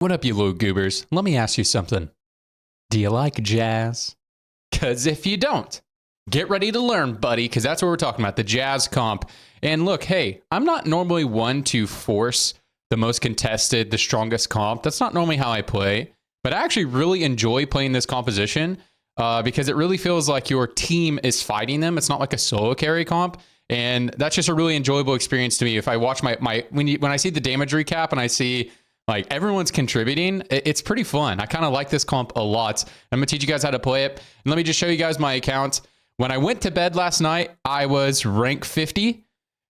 What up, you little goobers? Let me ask you something. Do you like jazz? Because if you don't, get ready to learn, buddy, because that's what we're talking about, the jazz comp. And look, hey, I'm not normally one to force the most contested, the strongest comp. That's not normally how I play, but I actually really enjoy playing this composition because it really feels like your team is fighting them. It's not like a solo carry comp. And that's just a really enjoyable experience to me. If I watch when I see the damage recap and I see like everyone's contributing, it's pretty fun. I kind of like this comp a lot. I'm gonna teach you guys how to play it. And let me just show you guys my account. When I went to bed last night, I was rank 50.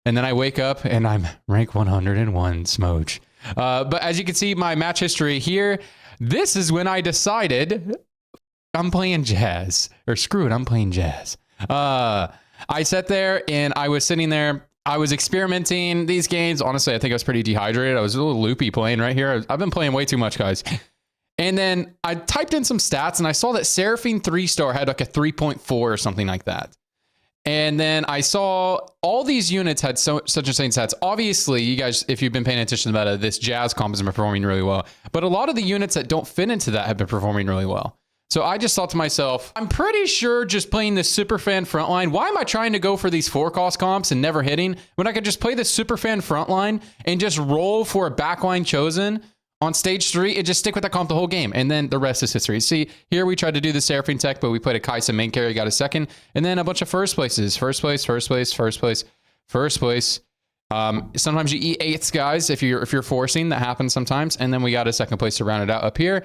And then I wake up and I'm rank 101 Smoge. But as you can see, my match history here, this is when I decided I'm playing jazz. Or screw it, I'm playing jazz. I sat there and I was sitting there. I was experimenting these games. Honestly, I think I was pretty dehydrated. I was a little loopy playing right here. I've been playing way too much, guys. And then I typed in some stats and I saw that Seraphine 3-star had like a 3.4 or something like that. And then I saw all these units had such insane stats. Obviously, you guys, if you've been paying attention to this jazz comp has been performing really well. But a lot of the units that don't fit into that have been performing really well. So I just thought to myself, I'm pretty sure just playing the Superfan frontline, why am I trying to go for these 4-cost comps and never hitting when I could just play the Superfan frontline and just roll for a backline chosen on stage 3 and just stick with that comp the whole game. And then the rest is history. See, here we tried to do the Seraphine tech, but we played a Kaisa main carry, got a second, and then a bunch of first places. First place. Sometimes you eat 8ths, guys, if you're forcing. That happens sometimes. And then we got a second place to round it out up here.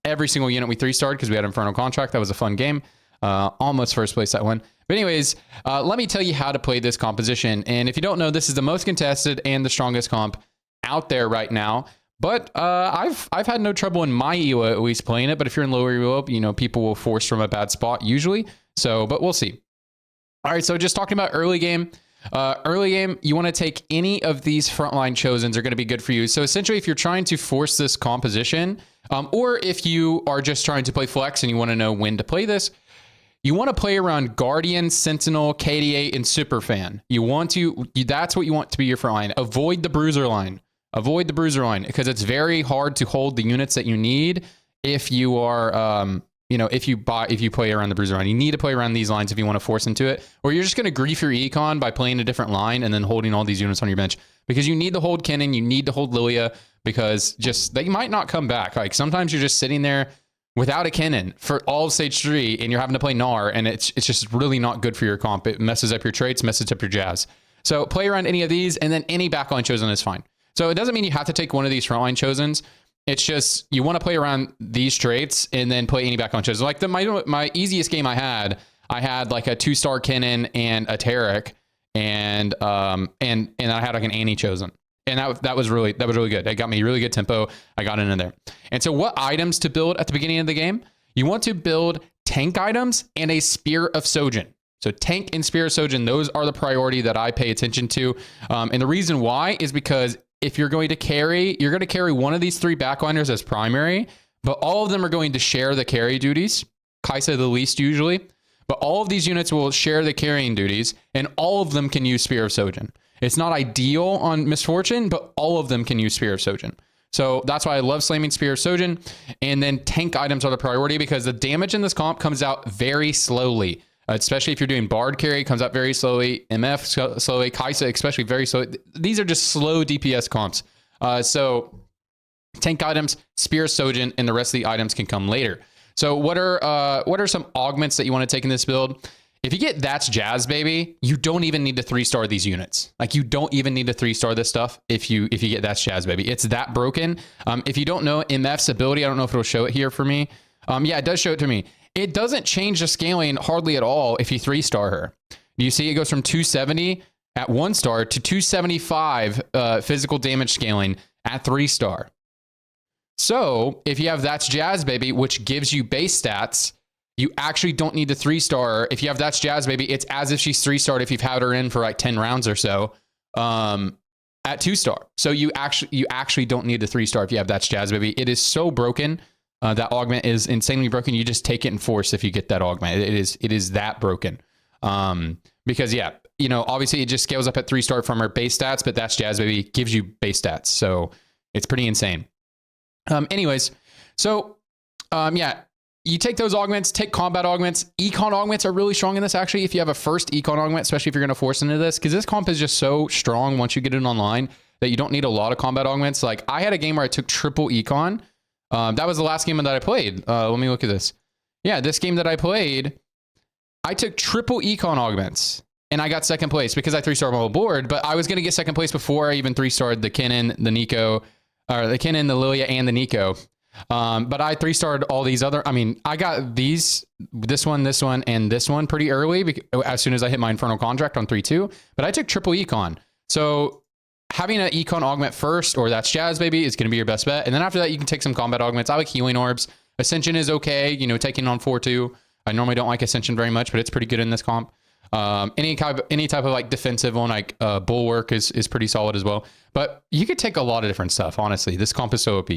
Every single unit we 3-starred because we had Infernal Contract. That was a fun game. Almost first place that one. But anyways, let me tell you how to play this composition. And if you don't know, this is the most contested and the strongest comp out there right now. But I've had no trouble in my ELO at least playing it. But if you're in lower ELO, you know, people will force from a bad spot usually. So, but we'll see. All right, so just talking about early game. Early game, you want to take any of these frontline chosens are going to be good for you. So essentially, if you're trying to force this composition, or if you are just trying to play flex and you want to know when to play this, you want to play around Guardian, Sentinel, KDA, and Superfan. That's what you want to be your frontline. Avoid the bruiser line. Avoid the bruiser line because it's very hard to hold the units that you need if you are, if you play around the bruiser line. You need to play around these lines if you want to force into it, or you're just going to grief your econ by playing a different line and then holding all these units on your bench because you need to hold Kennen, you need to hold Lilia because they might not come back. Like sometimes you're just sitting there without a Kennen for all of stage 3 and you're having to play Gnar and it's just really not good for your comp. It messes up your traits, messes up your jazz. So play around any of these and then any backline chosen is fine. So it doesn't mean you have to take one of these frontline chosens. It's just you want to play around these traits and then play any backline chosen. Like my easiest game I had like a 2-star Kennen and a Tarek and I had like an Annie chosen. And that was really good. It got me really good tempo. I got in there. And so what items to build at the beginning of the game? You want to build tank items and a Spear of Sojin. So tank and Spear of Sojin, those are the priority that I pay attention to. And the reason why is because if you're going to carry one of these 3 backliners as primary, but all of them are going to share the carry duties. Kaisa the least usually, but all of these units will share the carrying duties and all of them can use Spear of Sojin. It's not ideal on Misfortune, but all of them can use Spear of Sojin. So that's why I love slamming Spear of Sojin. And then tank items are the priority because the damage in this comp comes out very slowly. Especially if you're doing Bard carry, comes out very slowly. MF slowly. Kaisa especially very slowly. These are just slow DPS comps. So tank items, Spear of Sojin, and the rest of the items can come later. So what are some augments that you want to take in this build? If you get That's Jazz, baby, you don't even need to 3-star these units. Like you don't even need to 3-star this stuff if you get That's Jazz, baby. It's that broken. If you don't know MF's ability, I don't know if it'll show it here for me. Yeah, it does show it to me. It doesn't change the scaling hardly at all if you 3-star her. You see it goes from 270 at 1-star to 275 physical damage scaling at 3-star. So if you have That's Jazz, baby, which gives you base stats, you actually don't need the 3-star. If you have That's Jazz, baby, it's as if she's 3-starred if you've had her in for like 10 rounds or so at 2-star. So you actually don't need the 3-star if you have That's Jazz, baby. It is so broken. That augment is insanely broken. You just take it in force if you get that augment. It is that broken. Because yeah, obviously it just scales up at 3-star from her base stats, but That's Jazz, baby, gives you base stats. So it's pretty insane. Anyways, so yeah, you take those augments, take combat augments. Econ augments are really strong in this, actually, if you have a first econ augment, especially if you're going to force into this, because this comp is just so strong once you get it online that you don't need a lot of combat augments. Like, I had a game where I took triple econ. That was the last game that I played. Let me look at this. Yeah, this game that I played, I took triple econ augments, and I got second place because I 3-starred my whole board, but I was going to get second place before I even 3-starred the Kennen, the Nico, or the Kennen, the Lilia, and the Nico. But I 3-starred all these other, I mean, I got this one, and this one pretty early as soon as I hit my Infernal Contract on 3-2, but I took triple econ. So having an econ augment first, or that's Jazz, baby, is going to be your best bet. And then after that, you can take some combat augments. I like healing orbs. Ascension is okay, you know, taking on 4-2. I normally don't like Ascension very much, but it's pretty good in this comp. Any type of like defensive one, like Bulwark is pretty solid as well. But you could take a lot of different stuff, honestly. This comp is so OP.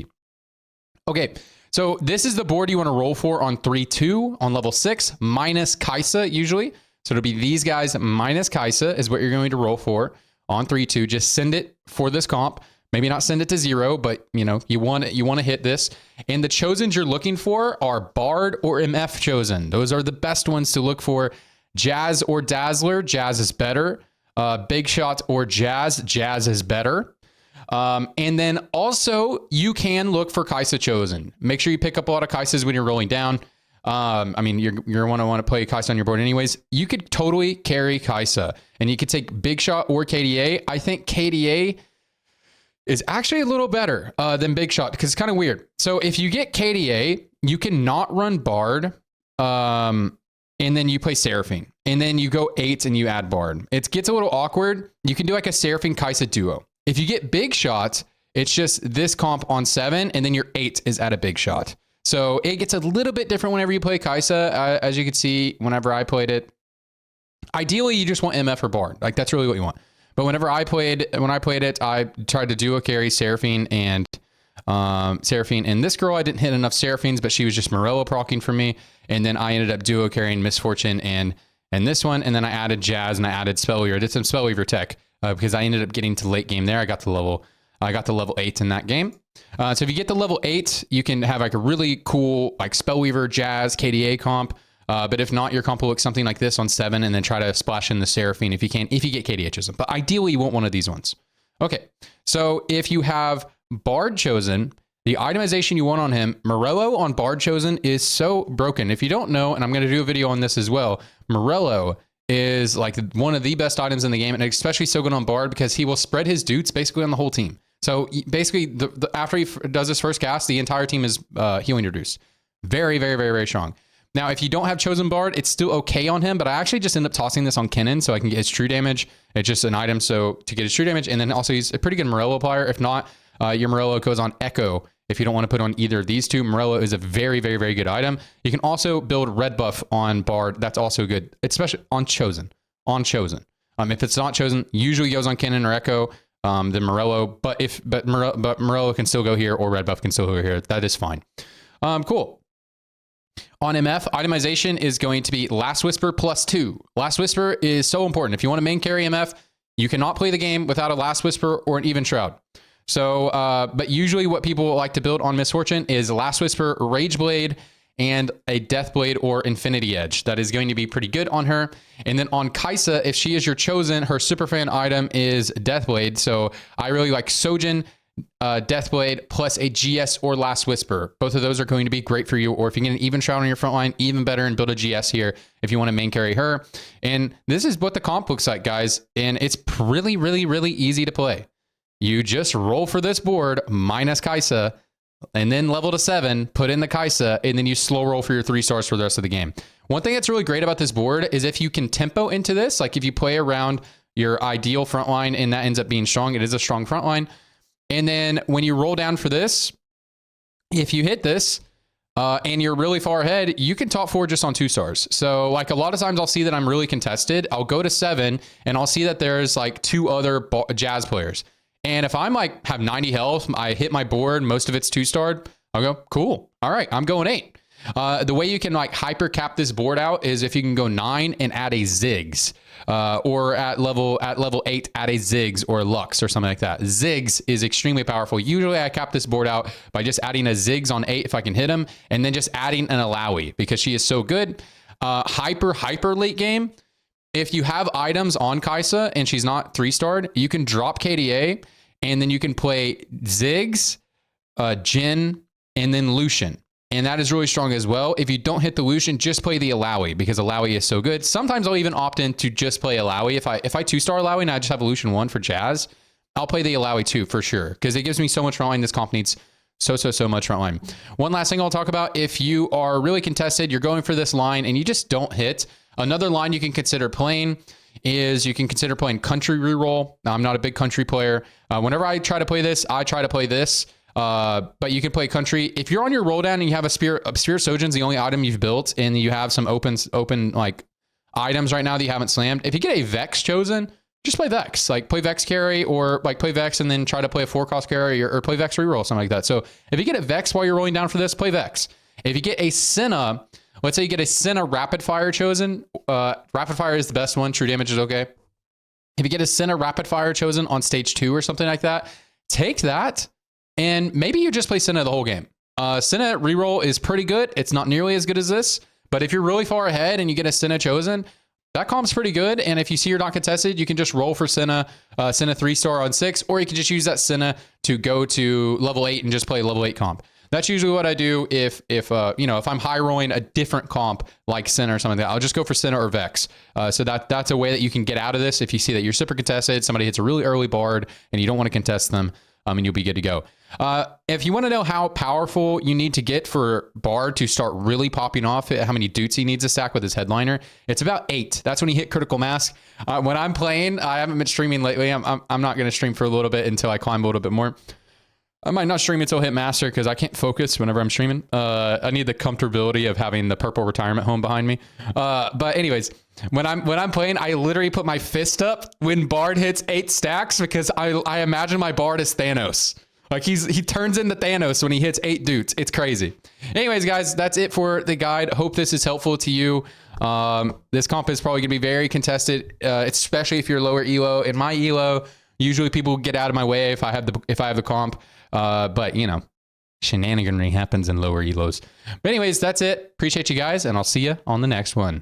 Okay, so this is the board you want to roll for on 3-2 on level 6, minus Kaisa usually. So it'll be these guys minus Kaisa is what you're going to roll for on 3-2. Just send it for this comp. Maybe not send it to 0, but you know, you want to hit this. And the chosens you're looking for are Bard or MF chosen. Those are the best ones to look for. Jazz or Dazzler, Jazz is better. Big Shot or Jazz, Jazz is better. And then also you can look for Kaisa chosen. Make sure you pick up a lot of Kaisas when you're rolling down. I mean, you're going to want to play Kaisa on your board anyways. You could totally carry Kaisa, and you could take Big Shot or KDA. I think KDA is actually a little better than Big Shot because it's kind of weird. So if you get KDA, you can not run Bard, and then you play Seraphine, and then you go 8 and you add Bard. It gets a little awkward. You can do like a Seraphine Kaisa duo. If you get Big Shot, it's just this comp on 7, and then your 8 is at a Big Shot. So it gets a little bit different whenever you play Kaisa. As you can see, whenever I played it, ideally you just want MF or Bard. Like, that's really what you want. But when I played it, I tried to duo carry Seraphine and Seraphine. And this girl, I didn't hit enough Seraphines, but she was just Morello procking for me. And then I ended up duo carrying Misfortune and this one. And then I added Jazz and I added Spellweaver. I did some Spellweaver tech because I ended up getting to late game there. I got to level 8 in that game. So if you get to level 8, you can have like a really cool like Spellweaver, Jazz, KDA comp. But if not, your comp will look something like this on 7, and then try to splash in the Seraphine if you can, if you get KDA chosen. But ideally, you want one of these ones. Okay, so if you have Bard chosen, the itemization you want on him, Morello on Bard chosen is so broken. If you don't know, and I'm going to do a video on this as well, Morello is like one of the best items in the game, and especially so good on Bard because he will spread his dudes basically on the whole team. So basically, after he does his first cast, the entire team is healing reduced. Very, very, very, very strong. Now, if you don't have Chosen Bard, it's still okay on him, but I actually just end up tossing this on Kennen so I can get his true damage. It's just an item so to get his true damage, and then also he's a pretty good Morello player. If not, your Morello goes on Echo. If you don't want to put on either of these two, Morello is a very, very, very good item. You can also build red buff on Bard. That's also good, especially on Chosen. If it's not Chosen, usually goes on Kennen or Echo, then Morello. But Morello can still go here, or red buff can still go here. That is fine. Cool. On MF, itemization is going to be Last Whisper +2. Last Whisper is so important. If you want to main carry MF, you cannot play the game without a Last Whisper or an Even Shroud. So, but usually what people like to build on Misfortune is Last Whisper, Rage Blade, and a Death Blade or Infinity Edge. That is going to be pretty good on her. And then on Kaisa, if she is your chosen, her superfan item is Death Blade. So I really like Sojin, Death Blade plus a GS or Last Whisper. Both of those are going to be great for you. Or if you get an Even Shroud on your front line, even better, and build a GS here if you want to main carry her. And this is what the comp looks like, guys. And it's really, really, really easy to play. You just roll for this board minus Kaisa, and then level to 7, put in the Kaisa, and then you slow roll for your 3 stars for the rest of the game. One thing that's really great about this board is if you can tempo into this, like if you play around your ideal front line and that ends up being strong, it is a strong front line. And then when you roll down for this, if you hit this and you're really far ahead, you can top 4 just on 2 stars. So like a lot of times I'll see that I'm really contested. I'll go to 7 and I'll see that there's like 2 other Jazz players. And if I'm like have 90 health, I hit my board, most of it's 2-starred, I'll go, cool. All right, I'm going 8. The way you can like hyper cap this board out is if you can go 9 and add a Ziggs, or at level 8 add a Ziggs or a Lux or something like that. Ziggs is extremely powerful. Usually I cap this board out by just adding a Ziggs on 8 if I can hit him, and then just adding an Alawi because she is so good. Hyper late game. If you have items on Kaisa and she's not 3-starred, you can drop KDA and then you can play Ziggs, Jhin, and then Lucian. And that is really strong as well. If you don't hit the Lucian, just play the Alawi because Alawi is so good. Sometimes I'll even opt in to just play Alawi. If I 2-star Alawi and I just have a Lucian 1 for Jazz, I'll play the Alawi 2 for sure because it gives me so much frontline. This comp needs so much frontline. One last thing I'll talk about. If you are really contested, you're going for this line and you just don't hit, another line you can consider playing is you can consider playing country reroll. Now, I'm not a big country player. Whenever I try to play this, I try to play this. But you can play country. If you're on your roll down and you have a Spear Sojourn's the only item you've built, and you have some open like items right now that you haven't slammed. If you get a Vex chosen, just play Vex. Like play Vex carry or like play Vex and then try to play a 4-cost carry or play Vex reroll, something like that. So if you get a Vex while you're rolling down for this, play Vex. If you get a Senna, let's say you get a Senna Rapid Fire chosen, Rapid Fire is the best one. True damage is okay. If you get a Senna Rapid Fire chosen on stage 2 or something like that, take that. And maybe you just play Senna the whole game. Senna reroll is pretty good. It's not nearly as good as this, but if you're really far ahead and you get a Senna chosen, that comp's pretty good. And if you see you're not contested, you can just roll for Senna, Senna 3-star on 6, or you can just use that Senna to go to level 8 and just play level 8 comp. That's usually what I do if I'm high rolling a different comp like Senna or something like that. I'll just go for Senna or Vex. So that's a way that you can get out of this. If you see that you're super contested, somebody hits a really early Bard and you don't want to contest them, and you'll be good to go. If you want to know how powerful you need to get for Bard to start really popping off, how many dutes he needs to stack with his headliner, it's about 8. That's when you hit critical mass. When I'm playing, I haven't been streaming lately. I'm not going to stream for a little bit until I climb a little bit more. I might not stream until hit master because I can't focus whenever I'm streaming. I need the comfortability of having the purple retirement home behind me. But anyways, when I'm playing, I literally put my fist up when Bard hits 8 stacks because I imagine my Bard is Thanos. Like he turns into Thanos when he hits 8 dudes. It's crazy. Anyways, guys, that's it for the guide. Hope this is helpful to you. This comp is probably gonna be very contested, especially if you're lower elo. In my elo, usually people get out of my way if I have the comp. But shenaniganry happens in lower elos. But anyways, that's it. Appreciate you guys, and I'll see you on the next one.